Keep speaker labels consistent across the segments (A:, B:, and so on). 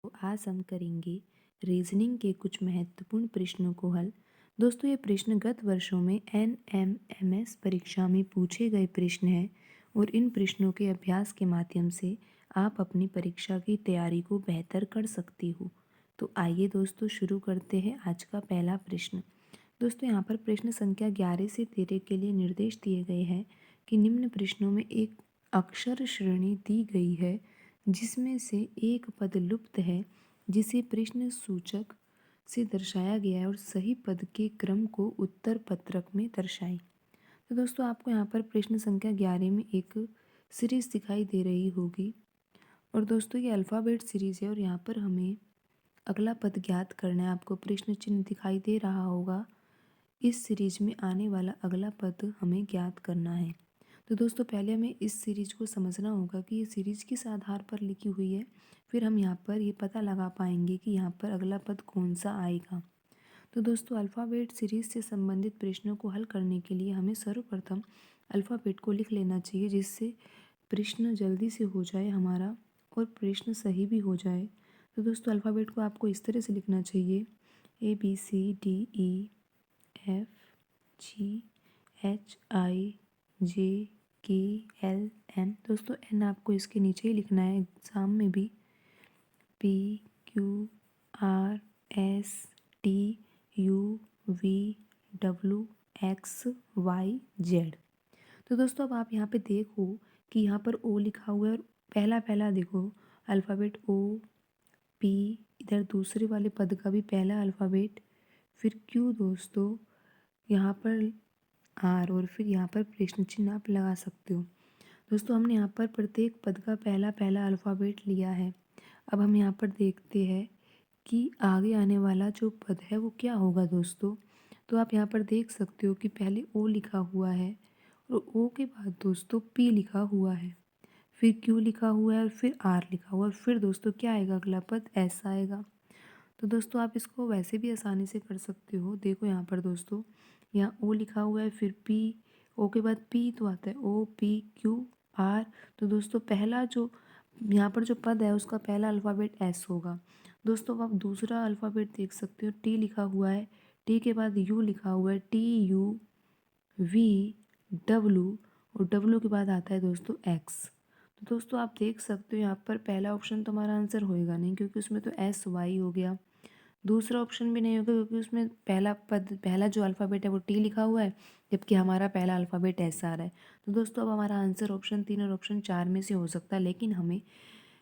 A: तो आज हम करेंगे रीजनिंग के कुछ महत्वपूर्ण प्रश्नों को हल। दोस्तों ये प्रश्न गत वर्षों में एनएमएमएस परीक्षा में पूछे गए प्रश्न हैं और इन प्रश्नों के अभ्यास के माध्यम से आप अपनी परीक्षा की तैयारी को बेहतर कर सकते हो। तो आइए दोस्तों शुरू करते हैं आज का पहला प्रश्न। दोस्तों यहाँ पर प्रश्न संख्या 11 से 13 के लिए निर्देश दिए गए हैं कि निम्न प्रश्नों में एक अक्षर श्रेणी दी गई है जिसमें से एक पद लुप्त है जिसे प्रश्न सूचक से दर्शाया गया है और सही पद के क्रम को उत्तर पत्रक में दर्शाएं। तो दोस्तों आपको यहाँ पर प्रश्न संख्या 11 में एक सीरीज दिखाई दे रही होगी और दोस्तों ये अल्फ़ाबेट सीरीज है और यहाँ पर हमें अगला पद ज्ञात करना है। आपको प्रश्न चिन्ह दिखाई दे रहा होगा। इस सीरीज में आने वाला अगला पद हमें ज्ञात करना है। तो दोस्तों पहले हमें इस सीरीज को समझना होगा कि ये सीरीज किस आधार पर लिखी हुई है, फिर हम यहाँ पर ये पता लगा पाएंगे कि यहाँ पर अगला पद कौन सा आएगा। तो दोस्तों अल्फ़ाबेट सीरीज से संबंधित प्रश्नों को हल करने के लिए हमें सर्वप्रथम अल्फ़ाबेट को लिख लेना चाहिए जिससे प्रश्न जल्दी से हो जाए हमारा और प्रश्न सही भी हो जाए। तो दोस्तों अल्फ़ाबेट को आपको इस तरह से लिखना चाहिए ABCDEFGHIJKLM। दोस्तों एन आपको इसके नीचे ही लिखना है एग्ज़ाम में भी। PQRSTUVWXYZ। तो दोस्तों अब आप यहाँ पे देखो कि यहाँ पर ओ लिखा हुआ है और पहला पहला देखो अल्फ़ाबेट ओ पी, इधर दूसरे वाले पद का भी पहला अल्फ़ाबेट, फिर क्यू दोस्तों, यहाँ पर आर और फिर यहाँ पर प्रश्न चिन्ह आप लगा सकते हो। दोस्तों हमने यहाँ पर प्रत्येक पद का पहला पहला अल्फ़ाबेट लिया है। अब हम यहाँ पर देखते हैं कि आगे आने वाला जो पद है वो क्या होगा दोस्तों। तो आप यहाँ पर देख सकते हो कि पहले ओ लिखा हुआ है और ओ के बाद दोस्तों पी लिखा हुआ है, फिर क्यू लिखा हुआ है और फिर आर लिखा हुआ है और फिर दोस्तों क्या आएगा अगला पद एस आएगा। तो दोस्तों आप इसको वैसे भी आसानी से कर सकते हो। देखो यहाँ पर दोस्तों यहाँ ओ लिखा हुआ है, फिर पी, ओ के बाद पी तो आता है ओ पी क्यू आर। तो दोस्तों पहला जो यहाँ पर जो पद है उसका पहला अल्फ़ाबेट एस होगा। दोस्तों अब आप दूसरा अल्फ़ाबेट देख सकते हो, टी लिखा हुआ है, टी के बाद यू लिखा हुआ है, TUVW और डब्लू के बाद आता है दोस्तों एक्स। तो दोस्तों आप देख सकते हो यहाँ पर पहला ऑप्शन तो हमारा आंसर होएगा नहीं क्योंकि उसमें तो SY हो गया। दूसरा ऑप्शन भी नहीं होगा क्योंकि उसमें पहला जो अल्फ़ाबेट है वो टी लिखा हुआ है जबकि हमारा पहला अल्फ़ाबेट एस आ रहा है। तो दोस्तों अब हमारा आंसर ऑप्शन 3 और ऑप्शन 4 में से हो सकता है, लेकिन हमें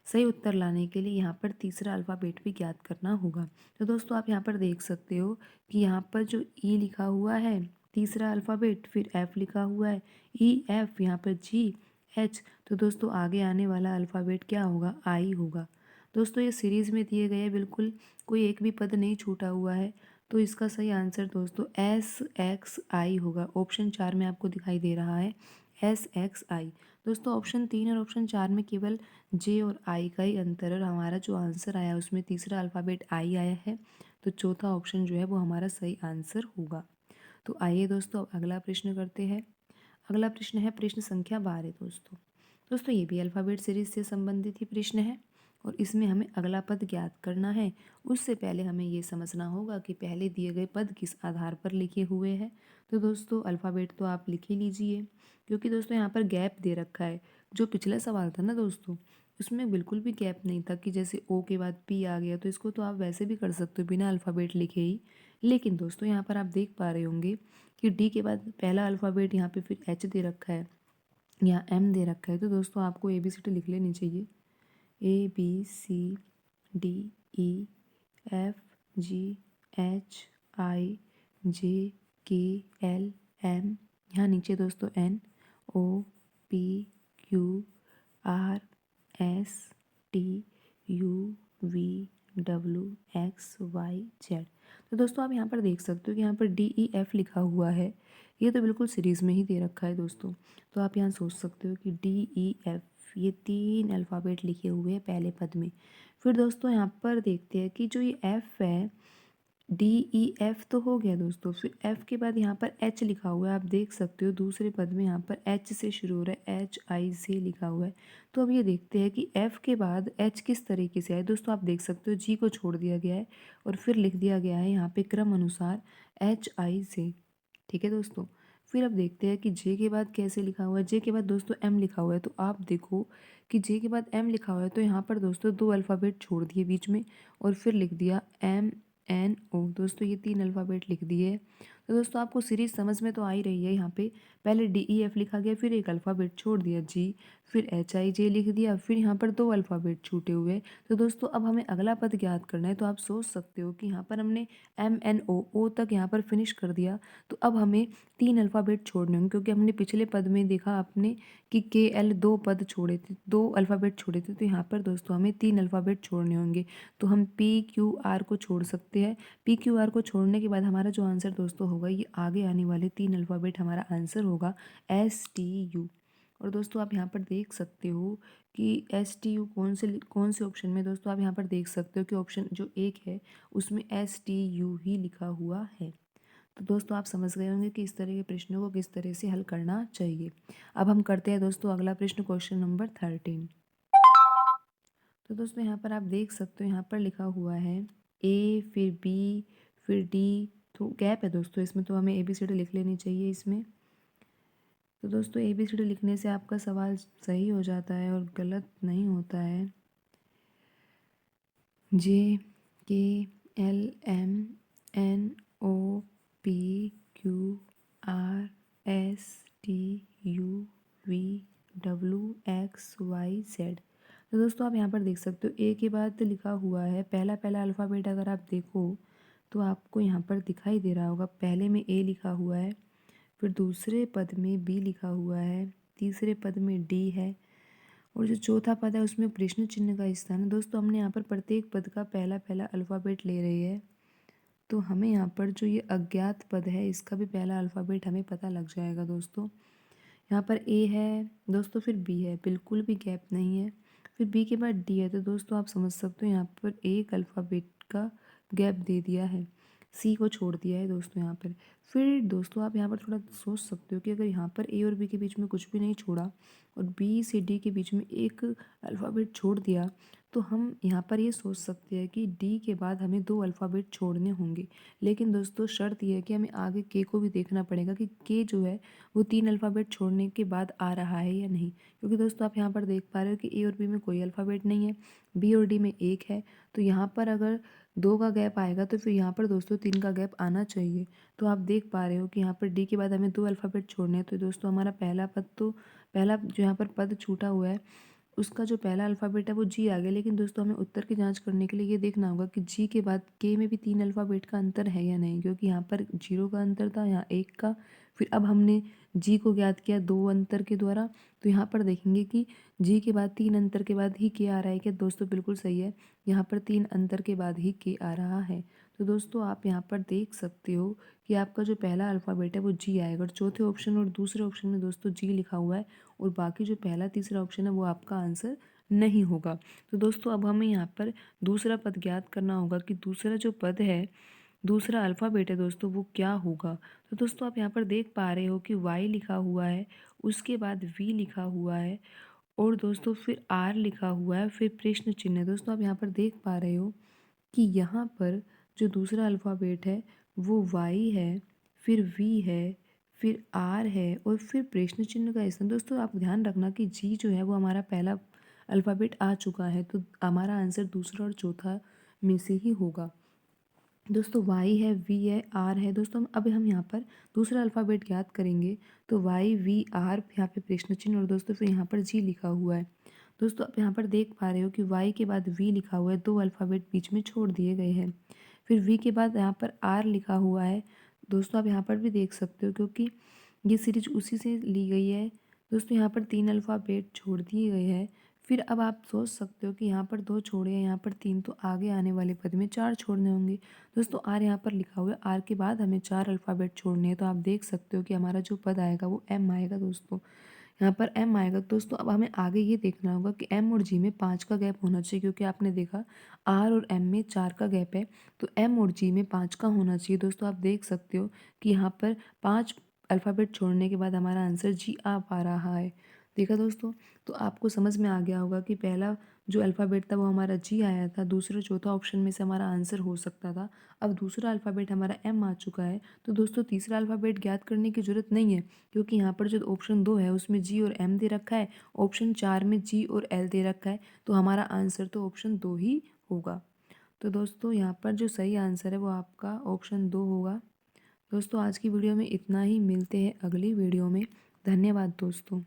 A: सही उत्तर लाने के लिए यहाँ पर तीसरा अल्फ़ाबेट भी ज्ञात करना होगा। तो दोस्तों आप यहाँ पर देख सकते हो कि यहाँ पर जो ई लिखा हुआ है तीसरा अल्फ़ाबेट, फिर एफ़ लिखा हुआ है, EF, यहाँ पर GH। तो दोस्तों आगे आने वाला अल्फ़ाबेट क्या होगा, आई होगा। दोस्तों ये सीरीज़ में दिए गए बिल्कुल कोई एक भी पद नहीं छूटा हुआ है। तो इसका सही आंसर दोस्तों SXI होगा। ऑप्शन 4 में आपको दिखाई दे रहा है SXI। दोस्तों ऑप्शन 3 और ऑप्शन 4 में केवल जे और आई का ही अंतर है और हमारा जो आंसर आया उसमें तीसरा अल्फ़ाबेट आई आया है। तो चौथा ऑप्शन जो है वो हमारा सही आंसर होगा। तो आइए दोस्तों अब अगला प्रश्न करते हैं। अगला प्रश्न है प्रश्न संख्या 12 दोस्तों। दोस्तों ये भी अल्फ़ाबेट सीरीज से संबंधित ही प्रश्न है और इसमें हमें अगला पद ज्ञात करना है। उससे पहले हमें ये समझना होगा कि पहले दिए गए पद किस आधार पर लिखे हुए हैं। तो दोस्तों अल्फ़ाबेट तो आप लिख ही लीजिए क्योंकि दोस्तों यहाँ पर गैप दे रखा है। जो पिछला सवाल था ना दोस्तों उसमें बिल्कुल भी गैप नहीं था कि जैसे ओ के बाद पी आ गया, तो इसको तो आप वैसे भी कर सकते हो बिना अल्फ़ाबेट लिखे ही। लेकिन दोस्तों यहाँ पर आप देख पा रहे होंगे कि डी के बाद पहला अल्फ़ाबेट यहाँ पे फिर एच दे रखा है, यहाँ एम दे रखा है। तो दोस्तों आपको ABCD लिख लेनी चाहिए, ABCDEFGHIJKLM। यहाँ नीचे दोस्तों NOPQRSTUVWXYZ। तो दोस्तों आप यहाँ पर देख सकते हो कि यहाँ पर DEF लिखा हुआ है। ये तो बिल्कुल सीरीज़ में ही दे रखा है दोस्तों। तो आप यहाँ सोच सकते हो कि DEF, ये 3 अल्फ़ाबेट लिखे हुए हैं पहले पद में। फिर दोस्तों यहाँ पर देखते हैं कि जो ये एफ़ है डी ई एफ तो हो गया दोस्तों, फिर एफ के बाद यहाँ पर एच लिखा हुआ है, आप देख सकते हो दूसरे पद में यहाँ पर एच से शुरू हो रहा है, एच आई से लिखा हुआ है। तो अब ये देखते हैं कि एफ के बाद एच किस तरीके से आए। दोस्तों आप देख सकते हो जी को छोड़ दिया गया है और फिर लिख दिया गया है यहाँ पे क्रम अनुसार एच आई से। ठीक है दोस्तों, फिर अब देखते हैं कि जे के बाद कैसे लिखा हुआ है। जे के बाद दोस्तों एम लिखा हुआ है, तो आप देखो कि जे के बाद एम लिखा हुआ है तो यहाँ पर दोस्तों दो अल्फ़ाबेट छोड़ दिए बीच में और फिर लिख दिया एम एन ओ। दोस्तों ये तीन अल्फ़ाबेट लिख दिए। तो दोस्तों आपको सीरीज समझ में तो आ ही रही है। यहाँ पे पहले डी ई एफ लिखा गया, फिर एक अल्फ़ाबेट छोड़ दिया जी, फिर एच आई जे लिख दिया, फिर यहाँ पर दो अल्फ़ाबेट छूटे हुए। तो दोस्तों अब हमें अगला पद ज्ञात करना है। तो आप सोच सकते हो कि यहाँ पर हमने एम एन ओ तक यहाँ पर फिनिश कर दिया, तो अब हमें तीन अल्फ़ाबेट छोड़ने होंगे, क्योंकि हमने पिछले पद में देखा आपने कि के एल दो पद छोड़े थे, दो अल्फ़ाबेट छोड़े थे। तो यहाँ पर दोस्तों हमें तीन अल्फ़ाबेट छोड़ने होंगे। तो हम पी क्यू आर को छोड़ सकते हैं। पी क्यू आर को छोड़ने के बाद हमारा जो आंसर दोस्तों होगा, ये आगे आने वाले तीन अल्फ़ाबेट हमारा आंसर होगा एस टी यू। और दोस्तों आप यहाँ पर देख सकते हो कि एस टी यू कौन से ऑप्शन में। दोस्तों आप यहाँ पर देख सकते हो कि ऑप्शन जो एक है उसमें एस टी यू ही लिखा हुआ है। तो दोस्तों आप समझ गए होंगे कि इस तरह के प्रश्नों को किस तरह से हल करना चाहिए। अब हम करते हैं दोस्तों अगला प्रश्न, क्वेश्चन नंबर 13। तो दोस्तों यहाँ पर आप देख सकते हो, यहाँ पर लिखा हुआ है ए फिर बी फिर डी। तो गैप है दोस्तों इसमें, तो हमें ए बी सी डी लिख लेनी चाहिए इसमें। तो दोस्तों ए बी सी डी लिखने से आपका सवाल सही हो जाता है और गलत नहीं होता है। J K L M N O P Q R S T U V W X Y Z. तो दोस्तों आप यहाँ पर देख सकते हो ए के बाद लिखा हुआ है पहला पहला अल्फ़ाबेट। अगर आप देखो तो आपको यहाँ पर दिखाई दे रहा होगा, पहले में ए लिखा हुआ है, फिर दूसरे पद में बी लिखा हुआ है, तीसरे पद में डी है और जो चौथा पद है उसमें प्रश्न चिन्ह का स्थान है। दोस्तों हमने यहाँ पर प्रत्येक पद का पहला पहला अल्फ़ाबेट ले रही है, तो हमें यहाँ पर जो ये अज्ञात पद है इसका भी पहला अल्फ़ाबेट हमें पता लग जाएगा। दोस्तों यहाँ पर ए है दोस्तों, फिर बी है, बिल्कुल भी गैप नहीं है, फिर बी के बाद डी है। तो दोस्तों आप समझ सकते हो यहाँ पर एक अल्फ़ाबेट का गैप दे दिया है, सी को छोड़ दिया है दोस्तों यहाँ पर। फिर दोस्तों आप यहाँ पर थोड़ा सोच सकते हो कि अगर यहाँ पर ए और बी के बीच में कुछ भी नहीं छोड़ा और बी से डी के बीच में एक अल्फ़ाबेट छोड़ दिया, तो हम यहाँ पर ये सोच सकते हैं कि डी के बाद हमें दो अल्फ़ाबेट छोड़ने होंगे। लेकिन दोस्तों शर्त यह है कि हमें आगे के को भी देखना पड़ेगा कि के जो है वो तीन अल्फ़ाबेट छोड़ने के बाद आ रहा है या नहीं। क्योंकि दोस्तों आप यहाँ पर देख पा रहे हो कि ए और बी में कोई अल्फ़ाबेट नहीं है, बी और डी में एक है। तो यहाँ पर अगर दो का गैप आएगा तो फिर यहाँ पर दोस्तों तीन का गैप आना चाहिए। तो आप देख पा रहे हो कि यहाँ पर डी के बाद हमें दो अल्फ़ाबेट छोड़ने हैं। तो दोस्तों हमारा पहला जो यहाँ पर पद छूटा हुआ है उसका जो पहला अल्फ़ाबेट है वो जी आ गया। लेकिन दोस्तों हमें उत्तर की जांच करने के लिए ये देखना होगा कि जी के बाद के में भी तीन अल्फ़ाबेट का अंतर है या नहीं, क्योंकि यहाँ पर जीरो का अंतर था, यहाँ एक का। फिर अब हमने जी को ज्ञात किया दो अंतर के द्वारा, तो यहाँ पर देखेंगे कि जी के बाद तीन अंतर के बाद ही के आ रहा है क्या। दोस्तों बिल्कुल सही है, यहाँ पर तीन अंतर के बाद ही के आ रहा है। तो दोस्तों आप यहाँ पर देख सकते हो कि आपका जो पहला अल्फ़ाबेट है वो जी आएगा और चौथे ऑप्शन और दूसरे ऑप्शन में दोस्तों जी लिखा हुआ है और बाकी जो पहला तीसरा ऑप्शन है वो आपका आंसर नहीं होगा। तो दोस्तों अब हमें यहाँ पर दूसरा पद ज्ञात करना होगा कि दूसरा जो पद है, दूसरा अल्फ़ाबेट है दोस्तों वो क्या होगा। तो दोस्तों आप यहाँ पर देख पा रहे हो कि वाई लिखा हुआ है, उसके बाद वी लिखा हुआ है और दोस्तों फिर आर लिखा हुआ है, फिर प्रश्न चिन्ह है। दोस्तों आप यहाँ पर देख पा रहे हो कि यहाँ पर जो दूसरा अल्फ़ाबेट है वो वाई है, फिर वी है, फिर आर है और फिर प्रश्न चिन्ह का स्थान। दोस्तों आप ध्यान रखना कि जी जो है वो हमारा पहला अल्फ़ाबेट आ चुका है, तो हमारा आंसर दूसरा और चौथा में से ही होगा। दोस्तों वाई है, वी है, आर है। दोस्तों अब हम यहाँ पर दूसरा अल्फ़ाबेट ज्ञात करेंगे, तो वाई वी आर यहाँ पे प्रश्न चिन्ह और दोस्तों फिर यहाँ पर जी लिखा हुआ है। दोस्तों आप यहाँ पर देख पा रहे हो कि वाई के बाद वी लिखा हुआ है, दो अल्फ़ाबेट बीच में छोड़ दिए गए हैं। फिर वी के बाद यहाँ पर आर लिखा हुआ है। दोस्तों आप यहाँ पर भी देख सकते हो क्योंकि ये सीरीज उसी से ली गई है। दोस्तों यहाँ पर तीन अल्फ़ाबेट छोड़ दिए गए हैं। फिर अब आप सोच सकते हो कि यहाँ पर दो छोड़े हैं, यहाँ पर तीन, तो आगे आने वाले पद में चार छोड़ने होंगे। दोस्तों आर यहाँ पर लिखा हुआ है, आर के बाद हमें चार अल्फ़ाबेट छोड़ने हैं। तो आप देख सकते हो कि हमारा जो पद आएगा वो एम आएगा। दोस्तों यहाँ पर एम आएगा। दोस्तों अब हमें आगे ये देखना होगा कि एम और जी में 5 का गैप होना चाहिए, क्योंकि आपने देखा आर और एम में 4 का गैप है, तो एम और जी में 5 का होना चाहिए। दोस्तों आप देख सकते हो कि यहाँ पर 5 अल्फ़ाबेट छोड़ने के बाद हमारा आंसर जी आ पा रहा है। देखा दोस्तों, तो आपको समझ में आ गया होगा कि पहला जो अल्फ़ाबेट था वो हमारा जी आया था, दूसरा चौथा ऑप्शन में से हमारा आंसर हो सकता था। अब दूसरा अल्फ़ाबेट हमारा एम आ चुका है, तो दोस्तों तीसरा अल्फ़ाबेट ज्ञात करने की ज़रूरत नहीं है, क्योंकि यहाँ पर जो ऑप्शन 2 है उसमें जी और एम दे रखा है, ऑप्शन 4 में जी और एल दे रखा है, तो हमारा आंसर तो ऑप्शन 2 ही होगा। तो दोस्तों यहाँ पर जो सही आंसर है वो आपका ऑप्शन 2 होगा। दोस्तों आज की वीडियो में इतना ही, मिलते हैं अगली वीडियो में। धन्यवाद दोस्तों।